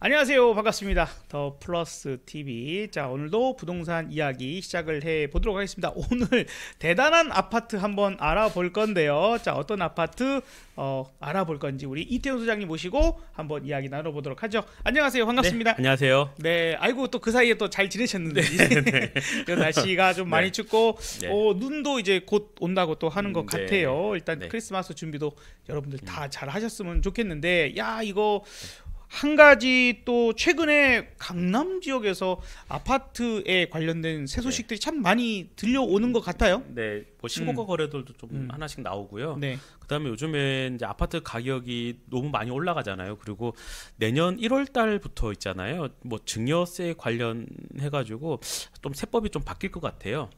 안녕하세요. 반갑습니다. 더 플러스 TV. 자, 오늘도 부동산 이야기 시작을 해 보도록 하겠습니다. 오늘 대단한 아파트 한번 알아볼 건데요. 자, 어떤 아파트 알아볼 건지 우리 이태훈 소장님 모시고 한번 이야기 나눠보도록 하죠. 안녕하세요. 반갑습니다. 네, 안녕하세요. 네, 아이고 또 그 사이에 또 잘 지내셨는데 날씨가 좀 많이 춥고 눈도 이제 곧 온다고 또 하는 것 같아요. 일단 크리스마스 준비도 여러분들 다 잘 하셨으면 좋겠는데, 야, 이거 한 가지 또 최근에 강남 지역에서 아파트에 관련된 새 소식들이 참 많이 들려오는 것 같아요. 네, 뭐 신고가 거래들도 좀 하나씩 나오고요. 네. 그다음에 요즘에 이제 아파트 가격이 너무 많이 올라가잖아요. 그리고 내년 1월 달부터 있잖아요. 뭐 증여세 관련해 가지고 좀 세법이 좀 바뀔 것 같아요.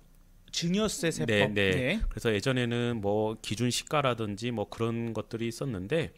증여세 세법. 네, 네. 네. 그래서 예전에는 뭐 기준 시가라든지 뭐 그런 것들이 있었는데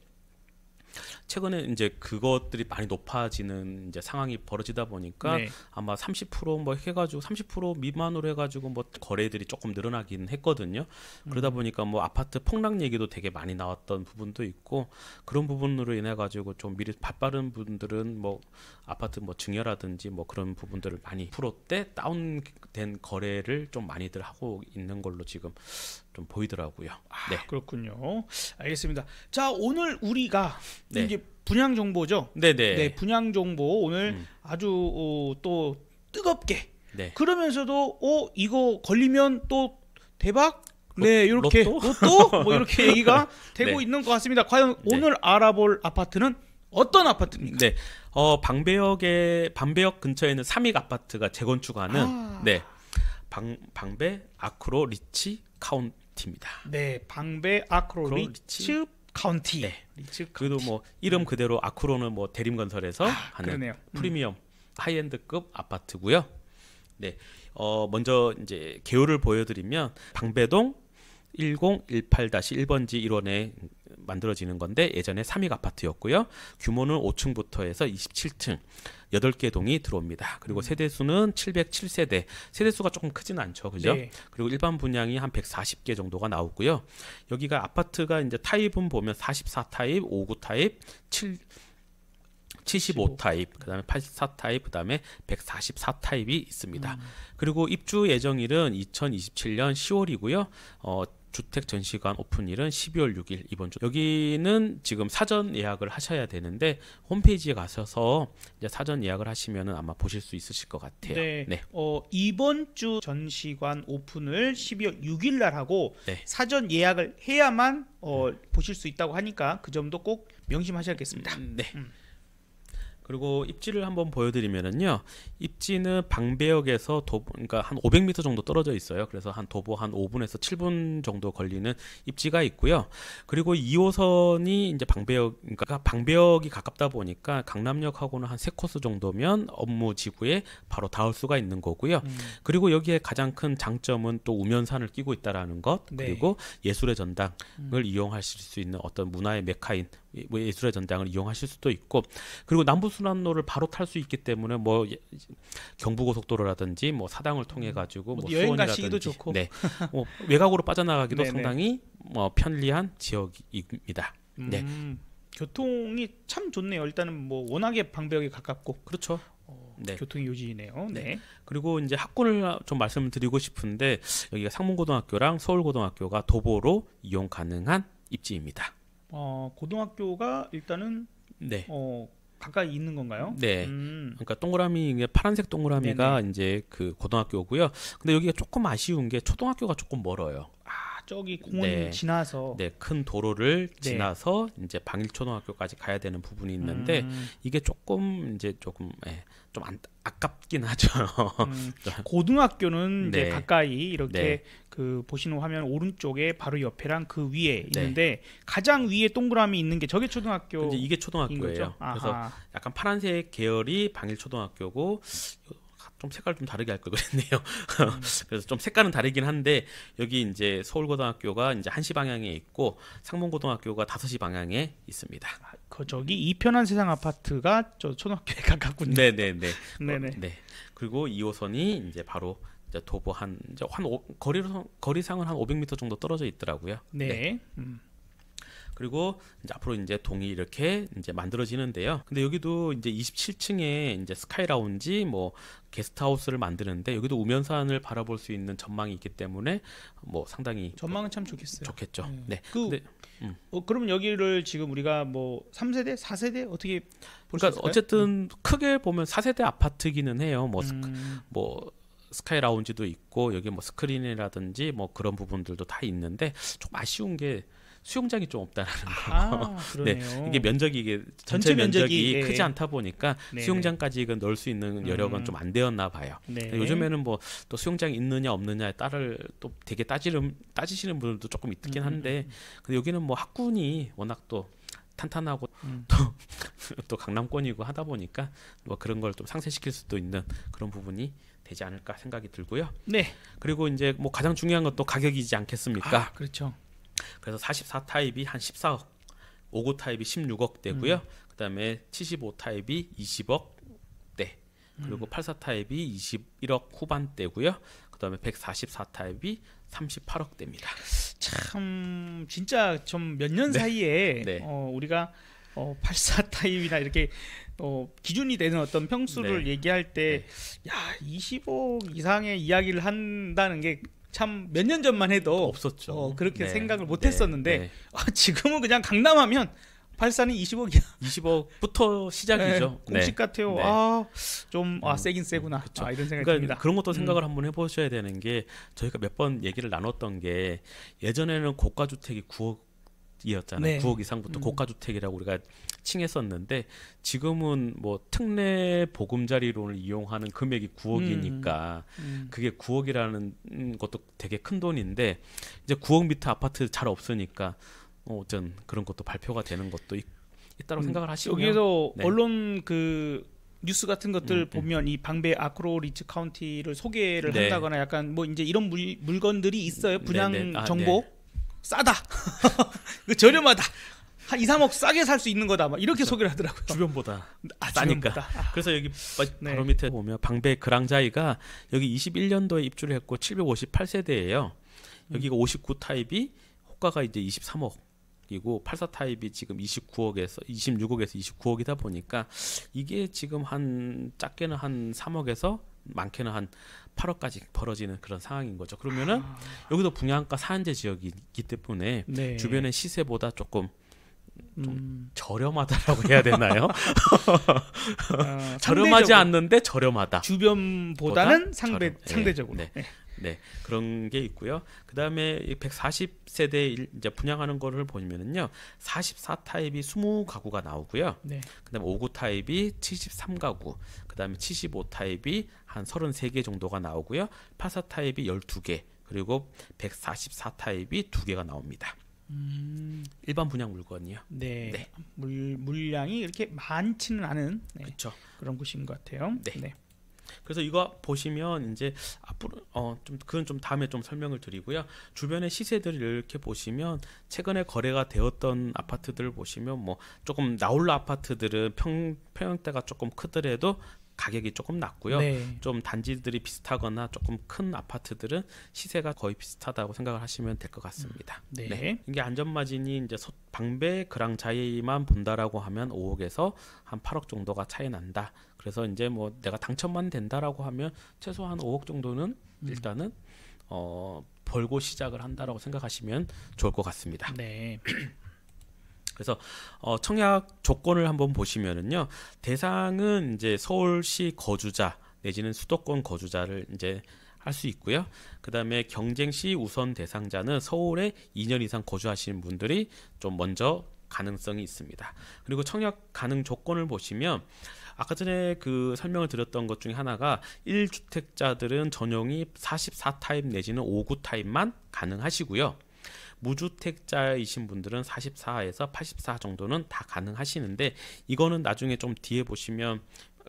최근에 이제 그것들이 많이 높아지는 이제 상황이 벌어지다 보니까 아마 30%뭐 해가지고 30% 미만으로 해가지고 뭐 거래들이 조금 늘어나긴 했거든요. 그러다 보니까 뭐 아파트 폭락 얘기도 되게 많이 나왔던 부분도 있고, 그런 부분으로 인해 가지고 좀 미리 바빠른 분들은 뭐 아파트 뭐 증여라든지 뭐 그런 부분들을 많이 프로때 다운된 거래를 좀 많이들 하고 있는 걸로 지금 좀 보이더라고요. 네, 그렇군요. 알겠습니다. 자, 오늘 우리가 이제 분양 정보죠. 네네. 네, 분양 정보 오늘 아주 또 뜨겁게. 그러면서도 이거 걸리면 또 대박. 네, 이렇게 로또 뭐 이렇게 얘기가 되고 있는 것 같습니다. 과연 오늘 알아볼 아파트는 어떤 아파트입니까? 네, 방배역 근처에는 삼익 아파트가 재건축하는 방배 아크로 리치 카운티입니다. 네, 방배 아크로 리치 카운티. 네. 그래도 뭐 이름 그대로 아크로는 뭐 대림건설에서 하는 프리미엄 하이엔드급 아파트고요. 네, 먼저 이제 개요를 보여드리면 방배동 1018-1번지 1원에 만들어지는 건데, 예전에 삼익 아파트였고요. 규모는 5층부터 해서 27층 8개 동이 들어옵니다. 그리고 세대수는 707세대. 세대수가 조금 크지는 않죠. 그죠? 그리고 일반 분양이 한 140개 정도가 나오고요. 여기가 아파트가 이제 타입은 보면 44 타입, 59 타입, 75 타입, 그다음에 84 타입, 그다음에 144 타입이 있습니다. 그리고 입주 예정일은 2027년 10월이고요. 주택 전시관 오픈일은 12월 6일 이번 주. 여기는 지금 사전 예약을 하셔야 되는데 홈페이지에 가셔서 이제 사전 예약을 하시면은 아마 보실 수 있으실 것 같아요. 네. 이번 주 전시관 오픈을 12월 6일 날 하고 사전 예약을 해야만 보실 수 있다고 하니까 그 점도 꼭 명심하셔야겠습니다. 네. 그리고 입지를 한번 보여드리면은요, 입지는 방배역에서 그러니까 한 500m 정도 떨어져 있어요. 그래서 한 도보 한 5분에서 7분 정도 걸리는 입지가 있고요. 그리고 2호선이 이제 그러니까 방배역이 가깝다 보니까 강남역하고는 한 3코스 정도면 업무 지구에 바로 닿을 수가 있는 거고요. 그리고 여기에 가장 큰 장점은 또 우면산을 끼고 있다라는 것, 그리고 예술의 전당을 이용하실 수 있는 어떤 문화의 메카인 예술의 전당을 이용하실 수도 있고, 그리고 남부순환로를 바로 탈 수 있기 때문에 뭐 경부고속도로라든지 뭐 사당을 통해 가지고 뭐 여행 가시기도 좋고, 뭐 외곽으로 빠져나가기도 상당히 편리한 지역입니다. 교통이 참 좋네요. 일단은 뭐 워낙에 방배역에 가깝고, 그렇죠. 교통이 요지네요. 그리고 이제 학군을 좀 말씀드리고 싶은데, 여기가 상문고등학교랑 서울고등학교가 도보로 이용 가능한 입지입니다. 고등학교가 일단은 가까이 있는 건가요? 네. 그러니까 동그라미, 파란색 동그라미가 이제 그 고등학교고요. 근데 여기가 조금 아쉬운 게 초등학교가 조금 멀어요. 저기 공원 지나서 큰 도로를 지나서 이제 방일초등학교까지 가야 되는 부분이 있는데 이게 조금 좀 아깝긴 하죠. 고등학교는 이제 가까이 이렇게 그 보시는 화면 오른쪽에 바로 옆에랑 그 위에 있는데 가장 위에 동그라미 있는 게 저게 초등학교. 이게 초등학교예요. 그래서 약간 파란색 계열이 방일초등학교고, 좀 색깔 좀 다르게 할 걸 그랬네요. 그래서 좀 색깔은 다르긴 한데, 여기 이제 서울고등학교가 이제 1시 방향에 있고 상문고등학교가 5시 방향에 있습니다. 저기 이편한 세상 아파트가 저 초등학교에 가깝군요. 네네네. 그리고 2호선이 이제 바로 이제 도보 거리상은 한 500m 정도 떨어져 있더라고요. 그리고 이제 앞으로 이제 동이 이렇게 이제 만들어지는데요. 근데 여기도 이제 27층에 이제 스카이 라운지 뭐 게스트하우스를 만드는데 여기도 우면산을 바라볼 수 있는 전망이 있기 때문에 뭐 상당히 전망은 참 좋겠어요. 좋겠죠. 네. 근데 그럼 여기를 지금 우리가 뭐 3세대, 4세대 어떻게 볼 수 그러니까 있을까요? 어쨌든 크게 보면 4세대 아파트기는 해요. 뭐 스카이 라운지도 있고 여기 뭐 스크린이라든지 뭐 그런 부분들도 다 있는데 조금 아쉬운 게 수영장이 좀 없다는 거. 그러네요. 네, 이게 면적이 이게 전체 면적이 크지 않다 보니까 수영장까지 넣을 수 있는 여력은 좀 안 되었나 봐요. 요즘에는 뭐 또 수영장이 있느냐 없느냐에 따를 또 되게 따지시는 분들도 조금 있긴 한데 근데 여기는 뭐 학군이 워낙 또 탄탄하고 또 강남권이고 하다 보니까 뭐 그런 걸 좀 상쇄시킬 수도 있는 그런 부분이 되지 않을까 생각이 들고요. 네. 그리고 이제 뭐 가장 중요한 것도 가격이지 않겠습니까? 그렇죠. 그래서 44 타입이 한 14억, 59 타입이 16억 대고요. 그다음에 75 타입이 20억 대. 그리고 84 타입이 21억 후반대고요. 그다음에 144 타입이 38억 대입니다. 참 진짜 좀 몇 년 사이에 우리가 84 타입이나 이렇게 기준이 되는 어떤 평수를 얘기할 때 야 20억 이상의 이야기를 한다는 게 참 몇 년 전만 해도 없었죠. 그렇게 생각을 못했었는데 지금은 그냥 강남하면 84는 20억이야. 20억부터 시작이죠. 공식 같아요. 좀 세긴 세구나. 이런 생각이 듭니다. 그런 것도 생각을 한번 해보셔야 되는 게 저희가 몇 번 얘기를 나눴던 게 예전에는 고가 주택이 9억이었잖아요. 9억 이상부터 고가 주택이라고 우리가 칭했었는데 지금은 뭐 특례 보금자리론을 이용하는 금액이 9억이니까 그게 9억이라는 것도 되게 큰 돈인데 이제 9억 밑에 아파트 잘 없으니까 어쩐 그런 것도 발표가 되는 것도 있다고 생각을 하시고요. 여기서 언론 그 뉴스 같은 것들 보면 이 방배 아크로 리츠 카운티를 소개를 한다거나 약간 뭐 이제 이런 물건들이 있어요. 분양 정보 싸다. 그 저렴하다. 한 2, 3억 싸게 살 수 있는 거다. 막 이렇게 소개를 하더라고요. 주변보다 싸니까. 그래서 여기 바로 밑에 보면 방배 그랑자이가 여기 21년도에 입주를 했고 758세대예요. 여기가 59 타입이 호가가 이제 23억이고 84 타입이 지금 26억에서 29억이다 보니까 이게 지금 한 작게는 한 3억에서 많게는 한 8억까지 벌어지는 그런 상황인 거죠. 그러면은 여기도 분양가 사한제 지역이기 때문에 주변의 시세보다 조금 좀 저렴하다라고 해야 되나요? 저렴하지 않는데 저렴하다. 주변보다는 상대적으로. 네, 그런 게 있고요. 그다음에 140세대 이제 분양하는 거를 보면은요. 44 타입이 20가구가 나오고요. 그다음에 59 타입이 73가구. 그다음에 75 타입이 한 33개 정도가 나오고요. 84 타입이 12개. 그리고 144 타입이 2개가 나옵니다. 일반 분양 물건이요. 물량이 이렇게 많지는 않은 그렇죠. 그런 곳인 것 같아요. 그래서 이거 보시면 이제 앞으로 그건 좀 다음에 좀 설명을 드리고요. 주변의 시세들을 이렇게 보시면 최근에 거래가 되었던 아파트들을 보시면 뭐 조금 나홀로 아파트들은 평형대가 조금 크더라도 가격이 조금 낮고요. 좀 단지들이 비슷하거나 조금 큰 아파트들은 시세가 거의 비슷하다고 생각을 하시면 될 것 같습니다. 이게 안전마진이 이제 방배 그랑자이만 본다라고 하면 5억에서 한 8억 정도가 차이 난다. 그래서 이제 뭐 내가 당첨만 된다라고 하면 최소한 5억 정도는 일단은 벌고 시작을 한다라고 생각하시면 좋을 것 같습니다. 그래서 청약 조건을 한번 보시면은요. 대상은 이제 서울시 거주자 내지는 수도권 거주자를 이제 할 수 있고요. 그다음에 경쟁시 우선 대상자는 서울에 2년 이상 거주하시는 분들이 좀 먼저 가능성이 있습니다. 그리고 청약 가능 조건을 보시면 아까 전에 그 설명을 드렸던 것 중에 하나가 1주택자들은 전용이 44 타입 내지는 59 타입만 가능하시고요. 무주택자이신 분들은 44에서 84 정도는 다 가능하시는데 이거는 나중에 좀 뒤에 보시면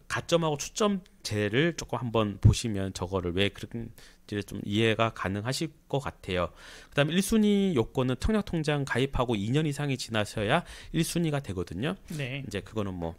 가점하고 추점제를 조금 한번 보시면 저거를 왜 그런지 좀 이해가 가능하실 것 같아요. 그다음에 1순위 요건은 청약통장 가입하고 2년 이상이 지나셔야 1순위가 되거든요. 이제 그거는 뭐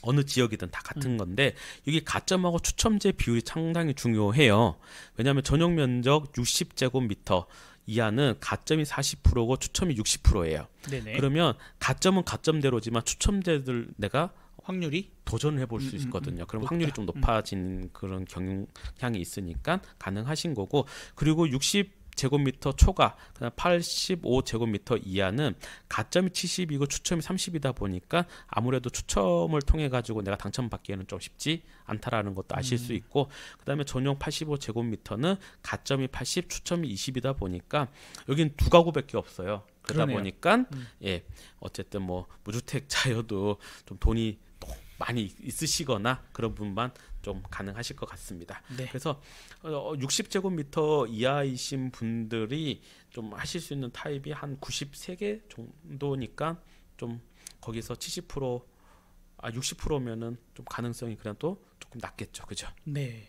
어느 지역이든 다 같은 건데 여기 가점하고 추첨제 비율이 상당히 중요해요. 왜냐하면 전용 면적 60제곱미터 이하는 가점이 40%고 추첨이 60%예요. 네네. 그러면 가점은 가점대로지만 추첨자들 내가 확률이 도전을 해볼 수 있거든요. 그럼 확률이 좀 높아진 그런 경향이 있으니까 가능하신 거고, 그리고 60제곱미터 초과, 그다음 85제곱미터 이하는 가점이 70이고 추첨이 30이다 보니까 아무래도 추첨을 통해 가지고 내가 당첨받기에는 좀 쉽지 않다라는 것도 아실 수 있고, 그다음에 전용 85제곱미터는 가점이 80, 추첨이 20이다 보니까 여긴 두 가구밖에 없어요. 그러다 그러네요. 보니까 예, 어쨌든 뭐 무주택자여도 좀 돈이 많이 있으시거나 그런 분만 좀 가능하실 것 같습니다. 네. 그래서 60제곱미터 이하이신 분들이 좀 하실 수 있는 타입이 한 93개 정도니까 좀 거기서 60%면은 좀 가능성이 그래도 조금 낮겠죠, 그죠? 네.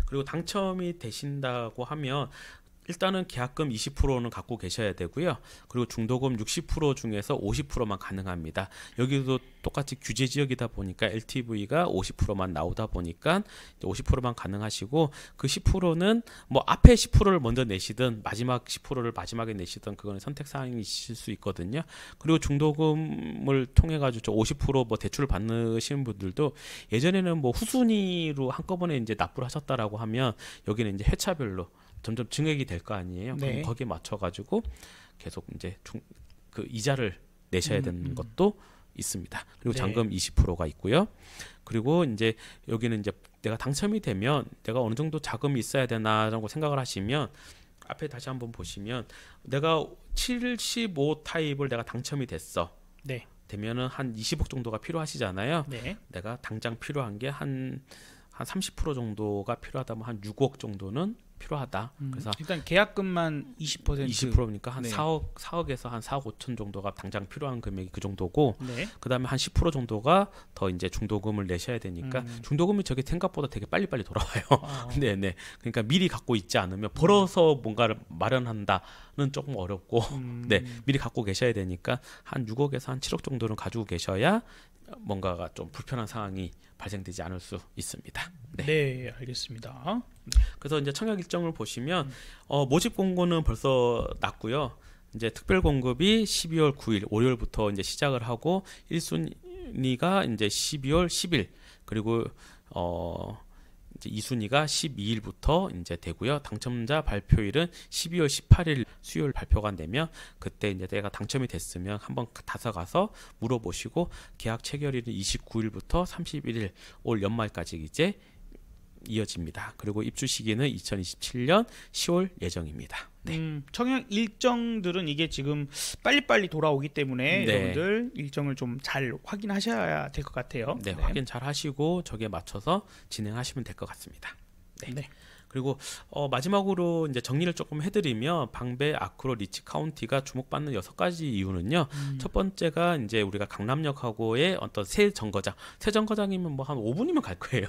그리고 당첨이 되신다고 하면 일단은 계약금 20%는 갖고 계셔야 되고요. 그리고 중도금 60% 중에서 50%만 가능합니다. 여기도 똑같이 규제 지역이다 보니까 LTV가 50%만 나오다 보니까 50%만 가능하시고, 그 10%는 뭐 앞에 10%를 먼저 내시든 마지막 10%를 마지막에 내시든 그거는 선택 사항이실 수 있거든요. 그리고 중도금을 통해 가지고 50%뭐 대출을 받으시는 분들도 예전에는 뭐 후순위로 한꺼번에 이제 납부를 하셨다라고 하면 여기는 이제 회차별로 점점 증액이 될 거 아니에요. 네. 그럼 거기에 맞춰 가지고 계속 이제 그 이자를 내셔야 되는 것도 있습니다. 그리고 네. 잔금 20%가 있고요. 그리고 이제 여기는 이제 내가 당첨이 되면 내가 어느 정도 자금이 있어야 되나라고 생각을 하시면 앞에 다시 한번 보시면 내가 75 타입을 내가 당첨이 됐어. 네. 되면은 한 20억 정도가 필요하시잖아요. 네. 내가 당장 필요한 게 한 30% 정도가 필요하다면 한 6억 정도는 필요하다. 그래서 일단 계약금만 20%니까 한 네. 4억에서 한 4억 5천 정도가 당장 필요한 금액이 그 정도고, 네. 그다음에 한 10% 정도가 더 이제 중도금을 내셔야 되니까 중도금이 저게 생각보다 되게 빨리빨리 돌아와요. 네네. 그러니까 미리 갖고 있지 않으면 벌어서 뭔가를 마련한다는 조금 어렵고, 네, 미리 갖고 계셔야 되니까 한 6억에서 한 7억 정도는 가지고 계셔야 뭔가가 좀 불편한 상황이 발생되지 않을 수 있습니다. 네. 네, 알겠습니다. 그래서 이제 청약 일정을 보시면 모집 공고는 벌써 났고요. 이제 특별 공급이 12월 9일 월요일부터 이제 시작을 하고 1순위가 이제 12월 10일, 그리고 이제 2순위가 12일부터 이제 되고요. 당첨자 발표일은 12월 18일 수요일 발표가 되면 그때 이제 내가 당첨이 됐으면 한번 다서 가서 물어보시고, 계약 체결일은 29일부터 31일 올 연말까지 이제 이어집니다. 그리고 입주 시기는 2027년 10월 예정입니다. 네. 청약 일정들은 이게 지금 빨리빨리 돌아오기 때문에 네. 여러분들 일정을 좀 잘 확인하셔야 될 것 같아요. 네, 확인 잘 하시고 저기에 맞춰서 진행하시면 될 것 같습니다. 네. 네. 그리고 마지막으로 이제 정리를 조금 해드리면 방배, 아크로, 리치 카운티가 주목받는 6가지 이유는요. 첫 번째가 이제 우리가 강남역하고의 어떤 새 정거장이면 뭐 한 5분이면 갈 거예요.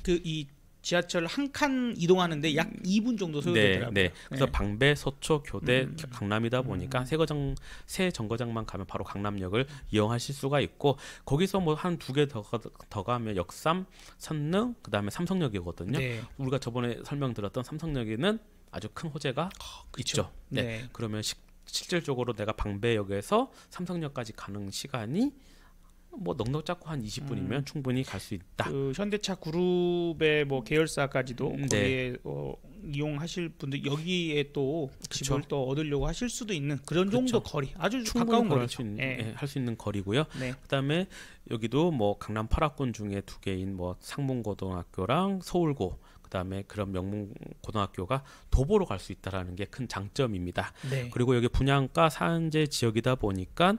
이 지하철 한 칸 이동하는데 약 2분 정도 소요되더라고요. 네. 그래서 방배, 서초, 교대, 강남이다 보니까 새 정거장만 가면 바로 강남역을 이용하실 수가 있고, 거기서 뭐 한 2개 더 가면 역삼, 선릉, 그다음에 삼성역이거든요. 네. 우리가 저번에 설명드렸던 삼성역에는 아주 큰 호재가 있죠. 네. 네. 그러면 실질적으로 내가 방배역에서 삼성역까지 가는 시간이 뭐 넉넉 잡고 한 20분이면 충분히 갈 수 있다. 그 현대차 그룹의 뭐 계열사까지도 거기에 이용하실 분들 여기에 또 집을 또 얻으려고 하실 수도 있는 그런 정도 거리, 아주 가까운 거리죠. 할 수 있는 거리고요. 네. 그다음에 여기도 뭐 강남 8학군 중에 2개인 뭐 상문고등학교랑 서울고, 그다음에 그런 명문 고등학교가 도보로 갈 수 있다라는 게 큰 장점입니다. 네. 그리고 여기 분양가 산재 지역이다 보니까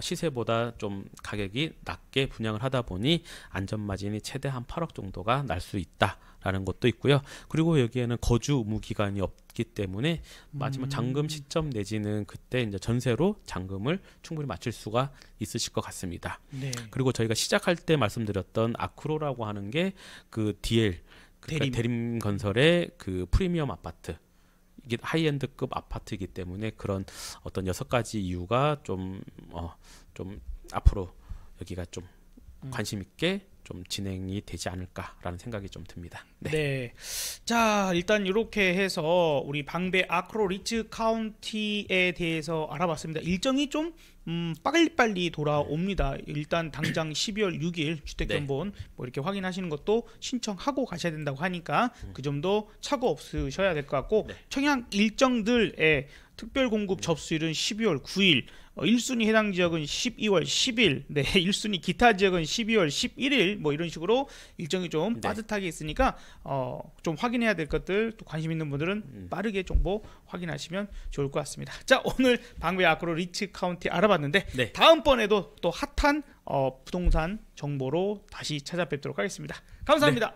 시세보다 좀 가격이 낮게 분양을 하다 보니 안전 마진이 최대 한 8억 정도가 날 수 있다라는 것도 있고요. 그리고 여기에는 거주 의무 기간이 없기 때문에 마지막 잔금 시점 내지는 그때 이제 전세로 잔금을 충분히 맞출 수가 있으실 것 같습니다. 네. 그리고 저희가 시작할 때 말씀드렸던 아크로라고 하는 게 그 DL, 그러니까 대림건설의 그 프리미엄 아파트, 이게 하이엔드급 아파트이기 때문에 그런 어떤 6가지 이유가 좀 앞으로 여기가 좀 관심 있게 좀 진행이 되지 않을까라는 생각이 좀 듭니다. 네. 네. 자, 일단 이렇게 해서 우리 방배 아크로 리츠 카운티에 대해서 알아봤습니다. 일정이 좀 빨리빨리 돌아옵니다. 일단 당장 12월 6일 주택견본 뭐 이렇게 확인하시는 것도 신청하고 가셔야 된다고 하니까 그 점도 착오 없으셔야 될 것 같고 청약 일정들의 특별 공급 접수일은 12월 9일, 1순위 해당 지역은 12월 10일, 네, 1순위 기타 지역은 12월 11일, 뭐 이런 식으로 일정이 좀 빠듯하게 있으니까 좀 확인해야 될 것들, 또 관심 있는 분들은 빠르게 정보 확인하시면 좋을 것 같습니다. 자, 오늘 방배 아크로 리츠 카운티 알아봤는데 다음번에도 또 핫한 부동산 정보로 다시 찾아뵙도록 하겠습니다. 감사합니다.